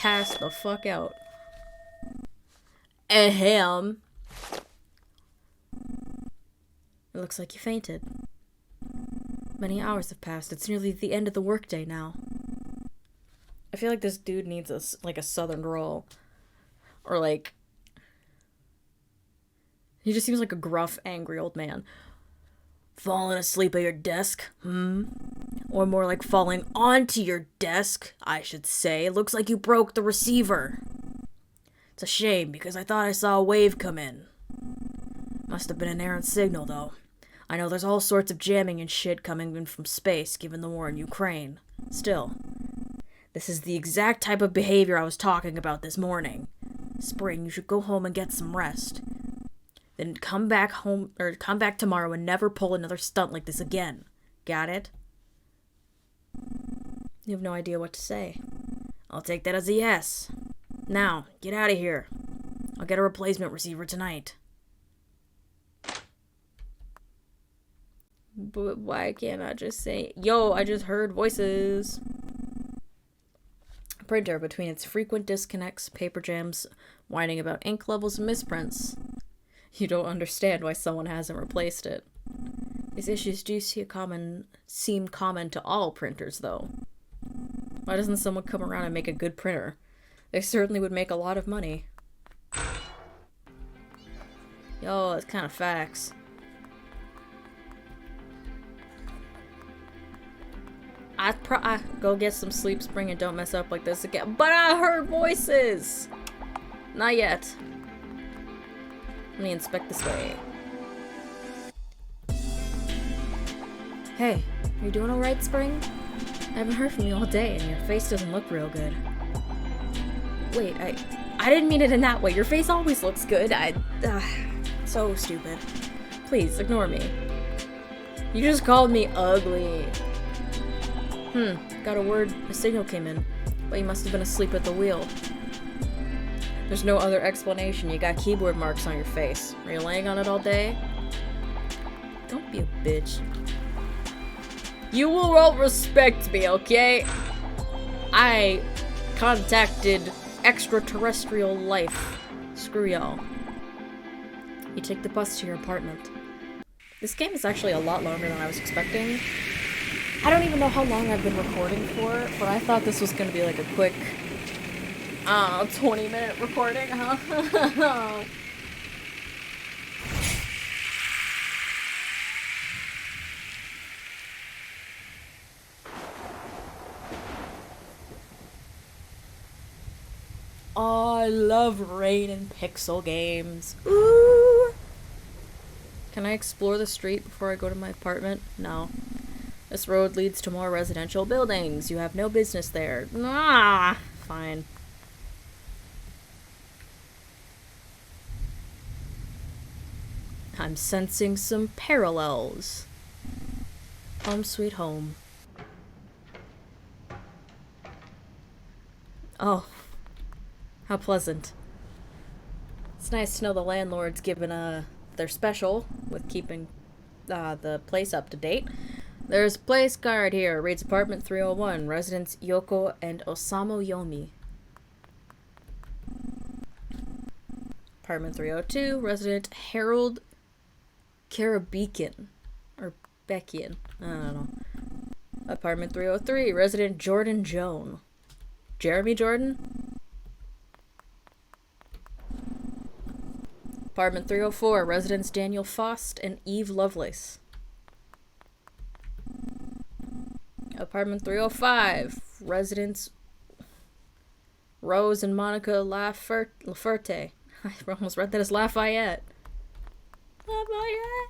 passed the fuck out. Ahem. It looks like you fainted. Many hours have passed. It's nearly the end of the workday now. I feel like this dude needs a southern drawl. Or like... He just seems like a gruff, angry old man. Falling asleep at your desk? Or more like falling onto your desk, I should say. It looks like you broke the receiver. It's a shame, because I thought I saw a wave come in. Must have been an errant signal, though. I know there's all sorts of jamming and shit coming in from space, given the war in Ukraine. Still, this is the exact type of behavior I was talking about this morning. Spring, you should go home and get some rest. Then come back tomorrow and never pull another stunt like this again. Got it? You have no idea what to say. I'll take that as a yes. Now, get out of here. I'll get a replacement receiver tonight. But why can't I just say, yo, I just heard voices. Printer, between its frequent disconnects, paper jams, whining about ink levels and misprints. You don't understand why someone hasn't replaced it. These issues do seem common to all printers, though. Why doesn't someone come around and make a good printer? They certainly would make a lot of money. Yo, that's kind of facts. I go get some sleep, Spring, and don't mess up like this again. But I heard voices! Not yet. Let me inspect this way. Hey, you doing alright, Spring? I haven't heard from you all day, and your face doesn't look real good. Wait, I didn't mean it in that way. Your face always looks good. So stupid. Please, ignore me. You just called me ugly. Got a word. A signal came in. But you must have been asleep at the wheel. There's no other explanation. You got keyboard marks on your face. Were you laying on it all day? Don't be a bitch. You will all respect me, okay? I contacted extraterrestrial life. Screw y'all. You take the bus to your apartment. This game is actually a lot longer than I was expecting. I don't even know how long I've been recording for, but I thought this was gonna be like a quick, 20-minute recording, huh? Oh, I love rain and pixel games. Ooh! Can I explore the street before I go to my apartment? No. This road leads to more residential buildings. You have no business there. Ah, fine. I'm sensing some parallels. Home sweet home. Oh. How pleasant. It's nice to know the landlord's given their special with keeping the place up to date. There's a place card here. Reads apartment 301. Residents Yoko and Osamu Yomi. Apartment 302. Resident Harold Karabekian. Or Beckian. I don't know. Apartment 303. Resident Jordan Joan. Jeremy Jordan? Apartment 304. Residents Daniel Faust and Eve Lovelace. Apartment 305, residents Rose and Monica Laferte. I almost read that as Lafayette. Lafayette.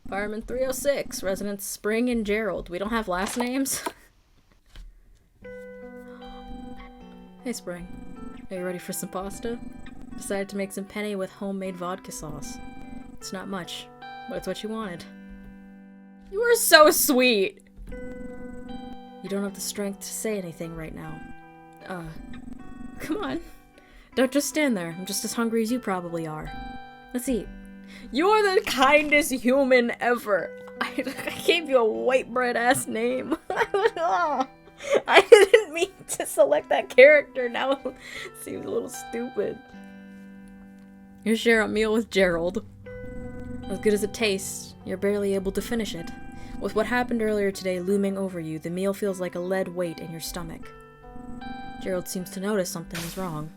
Apartment 306, residents Spring and Gerald. We don't have last names? Hey, Spring. Are you ready for some pasta? Decided to make some penne with homemade vodka sauce. It's not much, but it's what you wanted. You are so sweet! You don't have the strength to say anything right now. Come on. Don't just stand there. I'm just as hungry as you probably are. Let's eat. You're the kindest human ever. I gave you a white bread ass name. I didn't mean to select that character. Now it seems a little stupid. You share a meal with Gerald. As good as it tastes, you're barely able to finish it. With what happened earlier today looming over you, the meal feels like a lead weight in your stomach. Gerald seems to notice something is wrong.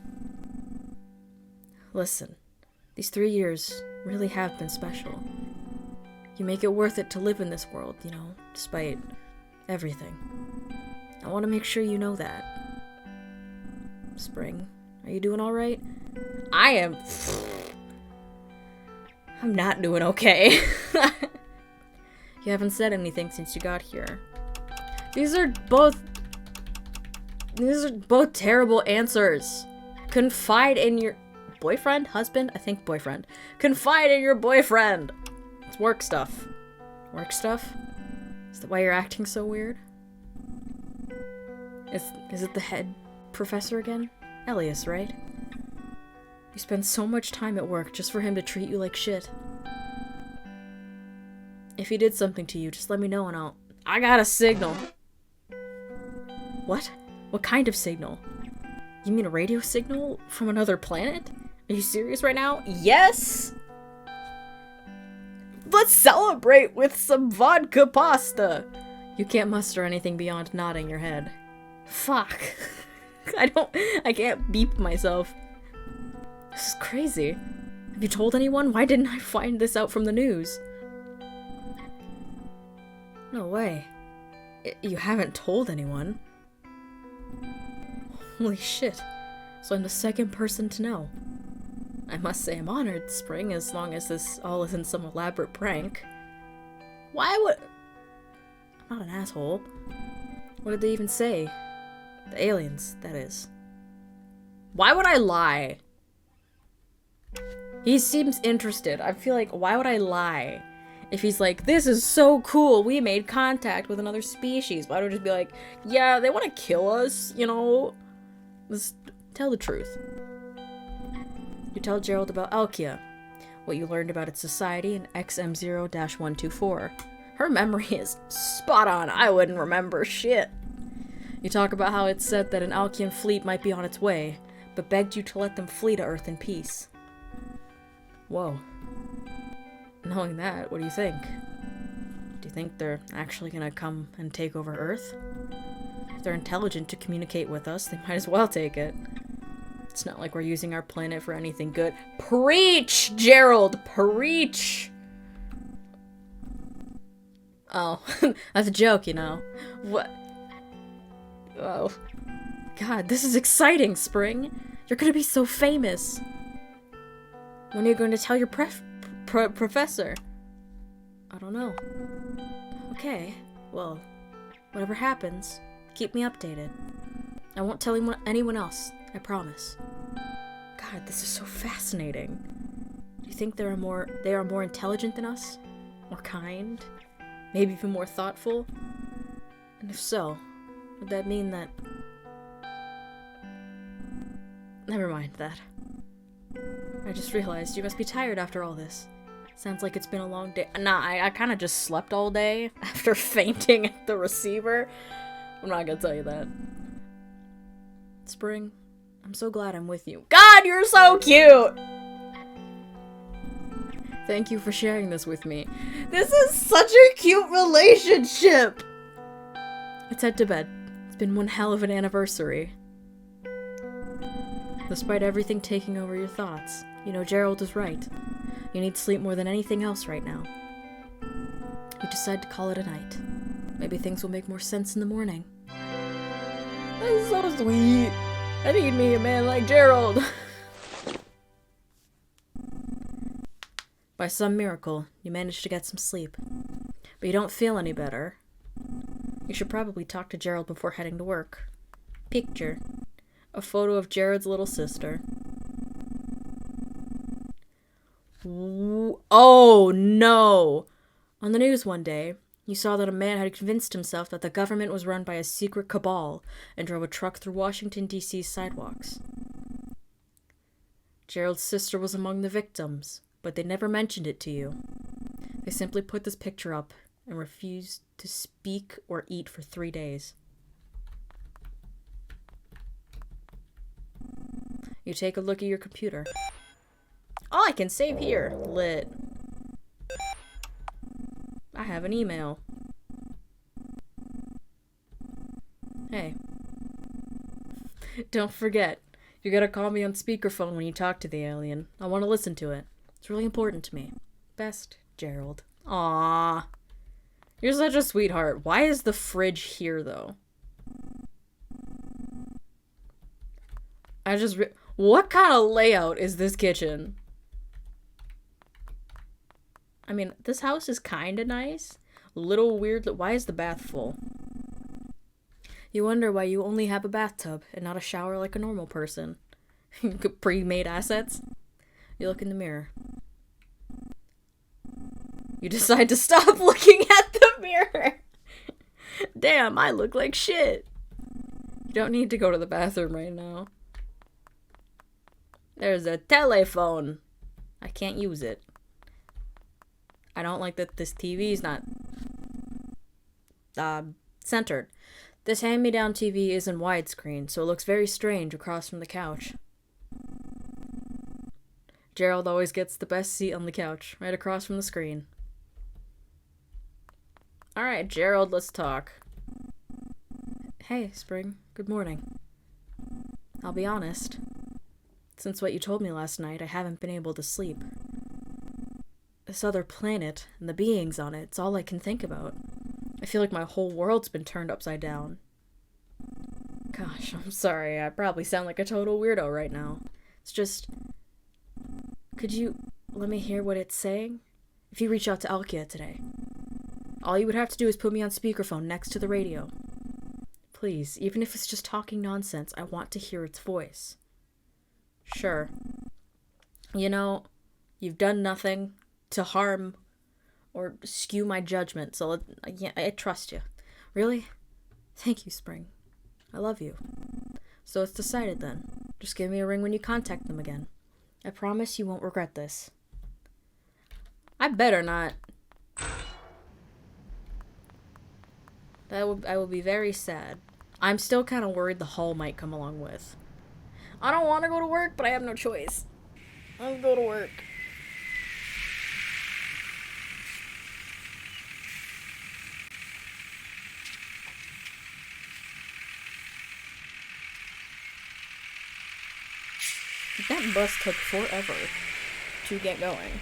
Listen, these 3 years really have been special. You make it worth it to live in this world, you know, despite everything. I want to make sure you know that. Spring, are you doing alright? I am... I'm not doing okay. You haven't said anything since you got here. These are both terrible answers. Confide in your boyfriend? Husband? I think boyfriend. Confide in your boyfriend! It's work stuff. Work stuff? Is that why you're acting so weird? Is it the head professor again? Elias, right? You spend so much time at work just for him to treat you like shit. If he did something to you, just let me know and I got a signal. What? What kind of signal? You mean a radio signal from another planet? Are you serious right now? Yes! Let's celebrate with some vodka pasta! You can't muster anything beyond nodding your head. Fuck. I can't beep myself. This is crazy. Have you told anyone? Why didn't I find this out from the news? No way. You haven't told anyone? Holy shit. So I'm the second person to know. I must say I'm honored, Spring, as long as this all isn't some elaborate prank. Why would... I'm not an asshole. What did they even say? The aliens, that is. Why would I lie? He seems interested. I feel like, why would I lie? If he's like, this is so cool, we made contact with another species. Why don't I just be like, yeah, they want to kill us, you know? Let's tell the truth. You tell Gerald about Alkia, what you learned about its society in XM0-124. Her memory is spot on. I wouldn't remember shit. You talk about how it's said that an Alkian fleet might be on its way, but begged you to let them flee to Earth in peace. Whoa. Knowing that, what do you think? Do you think they're actually gonna come and take over Earth? If they're intelligent to communicate with us, they might as well take it. It's not like we're using our planet for anything good. Preach, Gerald! Preach! Oh, that's a joke, you know. What? Oh. God, this is exciting, Spring. You're gonna be so famous. When are you going to tell your professor? I don't know. Okay, well, whatever happens, keep me updated. I won't tell anyone else, I promise. God, this is so fascinating. Do you think they are more intelligent than us? More kind? Maybe even more thoughtful? And if so, would that mean that... Never mind that. I just realized you must be tired after all this. Sounds like it's been a long day. Nah, I kind of just slept all day after fainting at the receiver. I'm not gonna tell you that. Spring, I'm so glad I'm with you. God, you're so cute! Thank you for sharing this with me. This is such a cute relationship! Let's head to bed. It's been one hell of an anniversary. Despite everything taking over your thoughts, you know Gerald is right. You need sleep more than anything else right now. You decide to call it a night. Maybe things will make more sense in the morning. That's so sweet. I need me a man like Gerald. By some miracle, you managed to get some sleep. But you don't feel any better. You should probably talk to Gerald before heading to work. Picture. A photo of Jared's little sister. Oh no! On the news one day, you saw that a man had convinced himself that the government was run by a secret cabal and drove a truck through Washington, D.C.'s sidewalks. Gerald's sister was among the victims, but they never mentioned it to you. They simply put this picture up and refused to speak or eat for 3 days. You take a look at your computer. Oh, I can save here. Lit. I have an email. Hey. Don't forget, you gotta call me on speakerphone when you talk to the alien. I want to listen to it. It's really important to me. Best, Gerald. Aww. You're such a sweetheart. Why is the fridge here, though? What kind of layout is this kitchen? I mean, this house is kind of nice. A little weird. Why is the bath full? You wonder why you only have a bathtub and not a shower like a normal person. Pre-made assets? You look in the mirror. You decide to stop looking at the mirror. Damn, I look like shit. You don't need to go to the bathroom right now. There's a telephone. I can't use it. I don't like that this TV's not centered. This hand-me-down TV isn't widescreen, so it looks very strange across from the couch. Gerald always gets the best seat on the couch, right across from the screen. Alright, Gerald, let's talk. Hey, Spring. Good morning. I'll be honest. Since what you told me last night, I haven't been able to sleep. This other planet, and the beings on it, it's all I can think about. I feel like my whole world's been turned upside down. Gosh, I'm sorry, I probably sound like a total weirdo right now. It's just... Could you let me hear what it's saying? If you reach out to Alkia today. All you would have to do is put me on speakerphone next to the radio. Please, even if it's just talking nonsense, I want to hear its voice. Sure. You know, you've done nothing to harm or skew my judgment, so I trust you. Really? Thank you, Spring. I love you. So it's decided then. Just give me a ring when you contact them again. I promise you won't regret this. I better not. I will be very sad. I'm still kind of worried the hull might come along with. I don't want to go to work, but I have no choice. Let's go to work. That bus took forever to get going.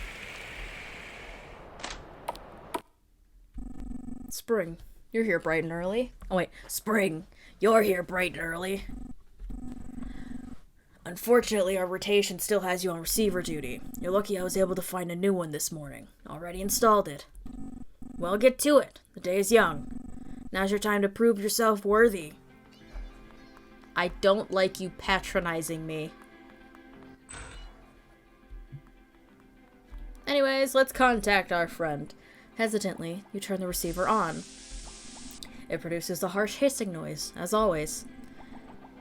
Spring, you're here bright and early. Oh wait, Spring, you're here bright and early. Unfortunately, our rotation still has you on receiver duty. You're lucky I was able to find a new one this morning. Already installed it. Well, get to it. The day is young. Now's your time to prove yourself worthy. I don't like you patronizing me. Anyways, let's contact our friend. Hesitantly, you turn the receiver on. It produces a harsh hissing noise, as always.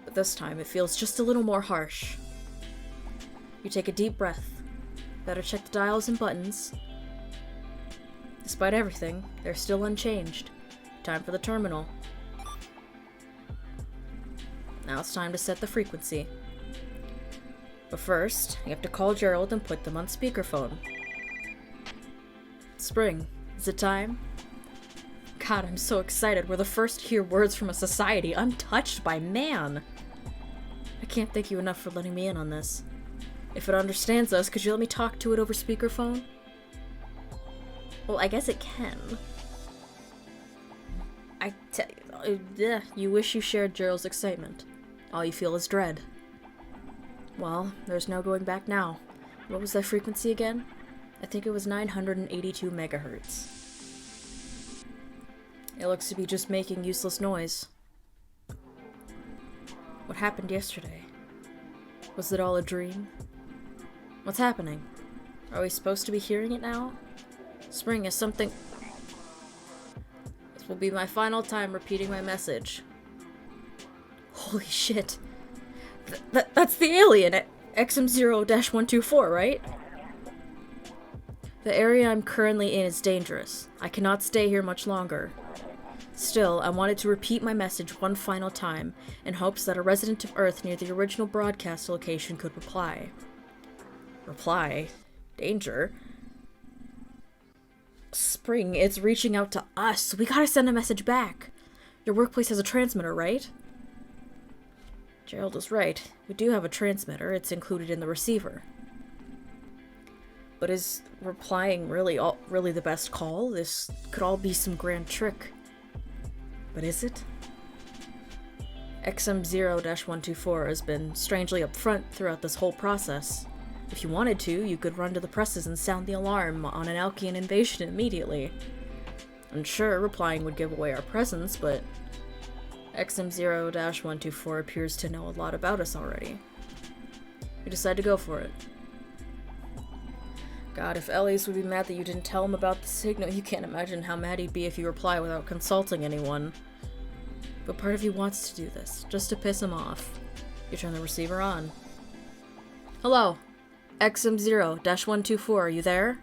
But this time, it feels just a little more harsh. You take a deep breath. Better check the dials and buttons. Despite everything, they're still unchanged. Time for the terminal. Now it's time to set the frequency. But first, you have to call Gerald and put them on speakerphone. Spring, is it time? God, I'm so excited. We're the first to hear words from a society untouched by man. I can't thank you enough for letting me in on this. If it understands us, could you let me talk to it over speakerphone? Well, I guess it can. You wish you shared Gerald's excitement. All you feel is dread. Well, there's no going back now. What was that frequency again? I think it was 982 megahertz. It looks to be just making useless noise. What happened yesterday? Was it all a dream? What's happening? Are we supposed to be hearing it now? Spring, is something... This will be my final time repeating my message. Holy shit. That's the alien at XM0-124, right? The area I'm currently in is dangerous. I cannot stay here much longer. Still, I wanted to repeat my message one final time, in hopes that a resident of Earth near the original broadcast location could reply. Reply? Danger? Spring, it's reaching out to us. We gotta send a message back. Your workplace has a transmitter, right? Gerald is right. We do have a transmitter. It's included in the receiver. But is replying really the best call? This could all be some grand trick. But is it? XM0-124 has been strangely upfront throughout this whole process. If you wanted to, you could run to the presses and sound the alarm on an Alkian invasion immediately. I'm sure replying would give away our presence, but XM0-124 appears to know a lot about us already. We decide to go for it. God, if Elias would be mad that you didn't tell him about the signal, you can't imagine how mad he'd be if you reply without consulting anyone. But part of you wants to do this, just to piss him off. You turn the receiver on. Hello, XM0-124, are you there?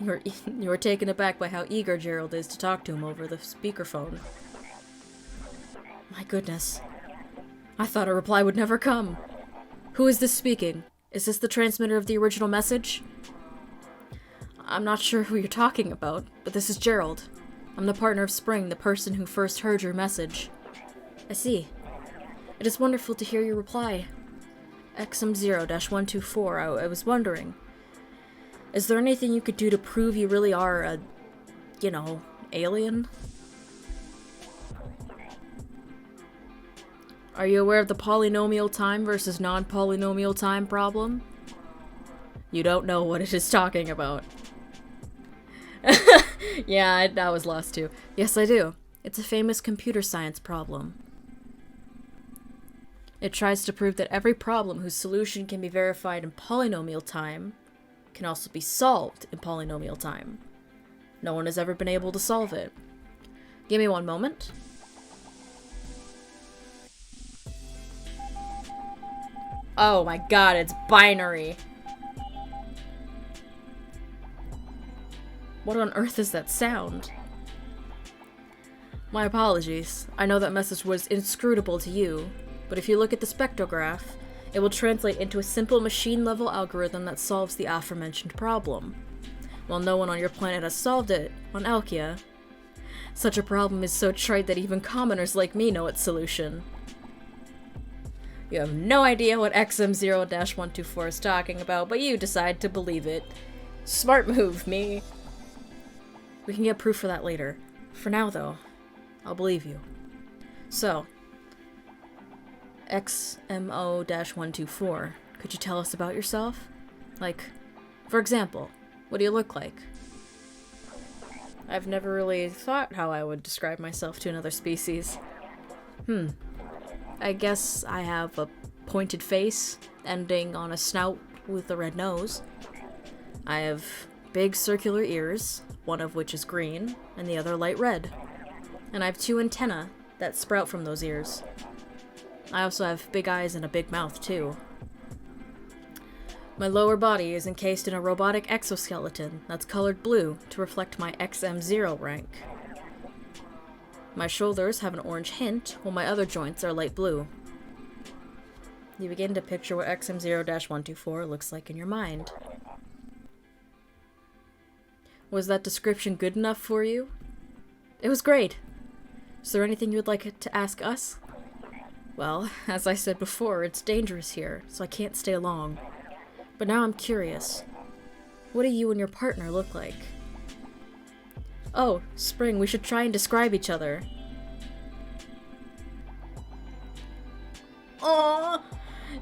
You were taken aback by how eager Gerald is to talk to him over the speakerphone. My goodness. I thought a reply would never come. Who is this speaking? Is this the transmitter of the original message? I'm not sure who you're talking about, but this is Gerald. I'm the partner of Spring, the person who first heard your message. I see. It is wonderful to hear your reply. XM0-124, I was wondering, is there anything you could do to prove you really are a, alien? Are you aware of the polynomial time versus non-polynomial time problem? You don't know what it is talking about. Yeah, I was lost too. Yes, I do. It's a famous computer science problem. It tries to prove that every problem whose solution can be verified in polynomial time can also be solved in polynomial time. No one has ever been able to solve it. Give me one moment. Oh my god, it's binary. What on earth is that sound? My apologies. I know that message was inscrutable to you, but if you look at the spectrograph, it will translate into a simple machine-level algorithm that solves the aforementioned problem. While no one on your planet has solved it, on Alkia, such a problem is so trite that even commoners like me know its solution. You have no idea what XM0-124 is talking about, but you decide to believe it. Smart move, me. We can get proof for that later. For now, though, I'll believe you. So, XMO-124, could you tell us about yourself? Like, for example, what do you look like? I've never really thought how I would describe myself to another species. I guess I have a pointed face, ending on a snout with a red nose. I have big circular ears, one of which is green, and the other light red. And I have 2 antennae that sprout from those ears. I also have big eyes and a big mouth, too. My lower body is encased in a robotic exoskeleton that's colored blue to reflect my XM0 rank. My shoulders have an orange hint, while my other joints are light blue. You begin to picture what XM0-124 looks like in your mind. Was that description good enough for you? It was great. Is there anything you would like to ask us? Well, as I said before, it's dangerous here, so I can't stay long. But now I'm curious. What do you and your partner look like? Oh, Spring, we should try and describe each other. Aww!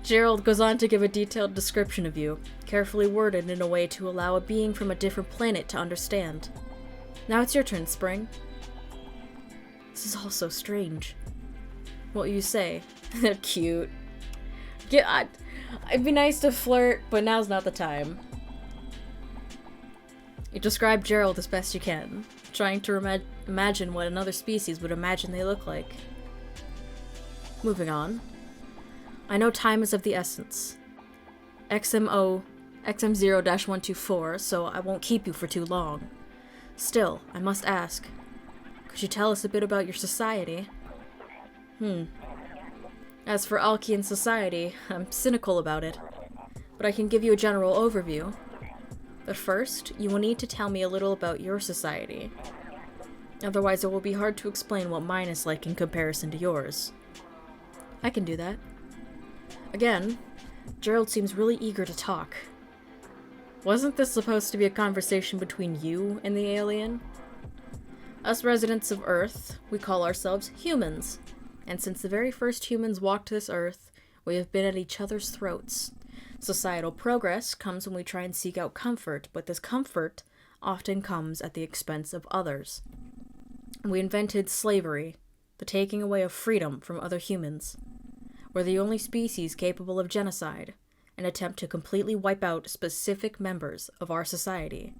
Gerald goes on to give a detailed description of you, carefully worded in a way to allow a being from a different planet to understand. Now it's your turn, Spring. This is all so strange. What you say? They're cute. Yeah, it'd be nice to flirt, but now's not the time. You describe Gerald as best you can, trying to imagine what another species would imagine they look like. Moving on. I know time is of the essence. XM0-124, so I won't keep you for too long. Still, I must ask, Could you tell us a bit about your society? As for Alkian society, I'm cynical about it, but I can give you a general overview. But first, you will need to tell me a little about your society. Otherwise, it will be hard to explain what mine is like in comparison to yours. I can do that. Again, Gerald seems really eager to talk. Wasn't this supposed to be a conversation between you and the alien? Us residents of Earth, we call ourselves humans. And since the very first humans walked this Earth, we have been at each other's throats. Societal progress comes when we try and seek out comfort, but this comfort often comes at the expense of others. We invented slavery, the taking away of freedom from other humans. We're the only species capable of genocide, an attempt to completely wipe out specific members of our society.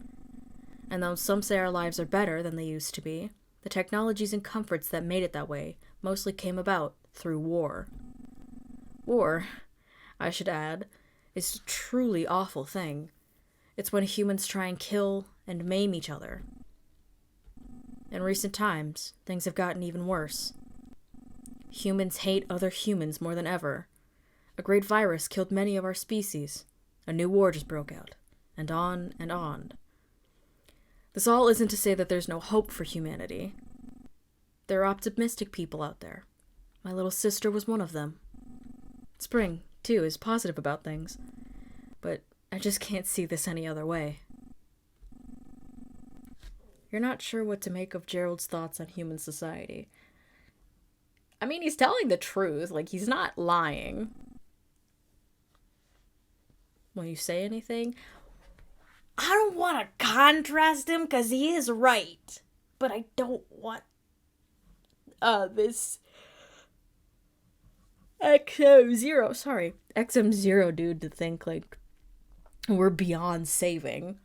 And though some say our lives are better than they used to be, the technologies and comforts that made it that way mostly came about through war. War, I should add, is a truly awful thing. It's when humans try and kill and maim each other. In recent times, things have gotten even worse. Humans hate other humans more than ever. A great virus killed many of our species. A new war just broke out. And on and on. This all isn't to say that there's no hope for humanity. There are optimistic people out there. My little sister was one of them. Spring, too, is positive about things. But I just can't see this any other way. You're not sure what to make of Gerald's thoughts on human society. I mean, he's telling the truth. Like, he's not lying. Will you say anything? I don't want to contrast him because he is right. But I don't want this XM0 dude to think, like, we're beyond saving.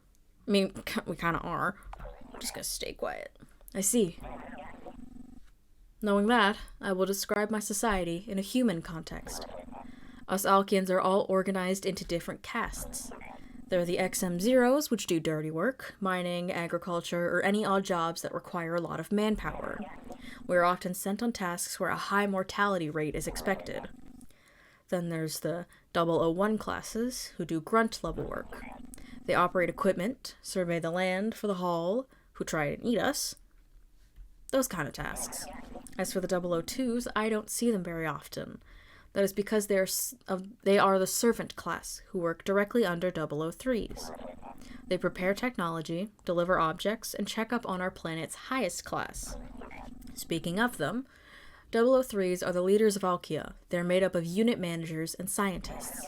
I mean, we kind of are. I'm just gonna stay quiet. I see. Knowing that, I will describe my society in a human context. Us Alkians are all organized into different castes. There are the XM0s, which do dirty work, mining, agriculture, or any odd jobs that require a lot of manpower. We are often sent on tasks where a high mortality rate is expected. Then there's the 001 classes, who do grunt-level work. They operate equipment, survey the land for the Hall, who try and eat us. Those kind of tasks. As for the 002s, I don't see them very often. That is because they are the servant class, who work directly under 003s. They prepare technology, deliver objects, and check up on our planet's highest class. Speaking of them, 003s are the leaders of Alkia. They're made up of unit managers and scientists.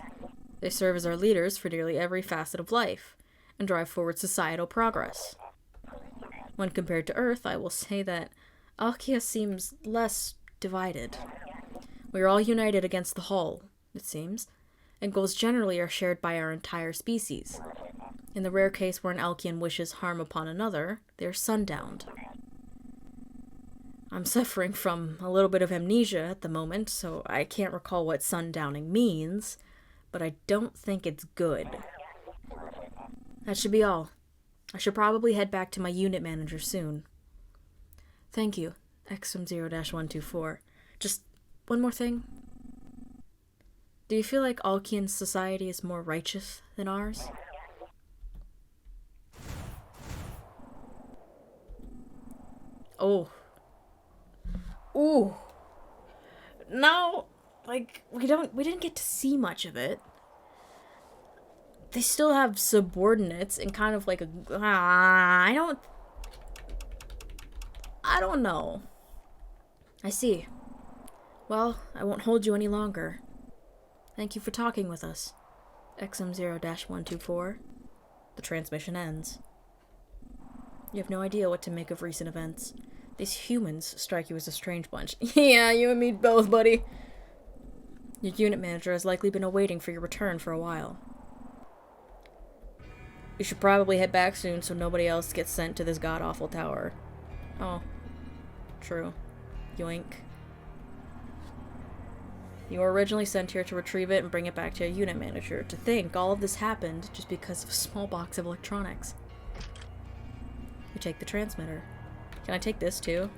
They serve as our leaders for nearly every facet of life, and drive forward societal progress. When compared to Earth, I will say that Alkia seems less divided. We are all united against the Hull, it seems, and goals generally are shared by our entire species. In the rare case where an Alkian wishes harm upon another, they are sundowned. I'm suffering from a little bit of amnesia at the moment, so I can't recall what sundowning means, but I don't think it's good. That should be all. I should probably head back to my unit manager soon. Thank you, XM0-124. Just one more thing. Do you feel like Alkian society is more righteous than ours? Oh. Ooh. No, like, we didn't get to see much of it. They still have subordinates and kind of like I don't know. I see. Well, I won't hold you any longer. Thank you for talking with us. XM0-124. The transmission ends. You have no idea what to make of recent events. These humans strike you as a strange bunch. Yeah, you and me both, buddy. Your unit manager has likely been awaiting for your return for a while. You should probably head back soon so nobody else gets sent to this god-awful tower. Oh. True. Yoink. You were originally sent here to retrieve it and bring it back to your unit manager. To think all of this happened just because of a small box of electronics. You take the transmitter. Can I take this too?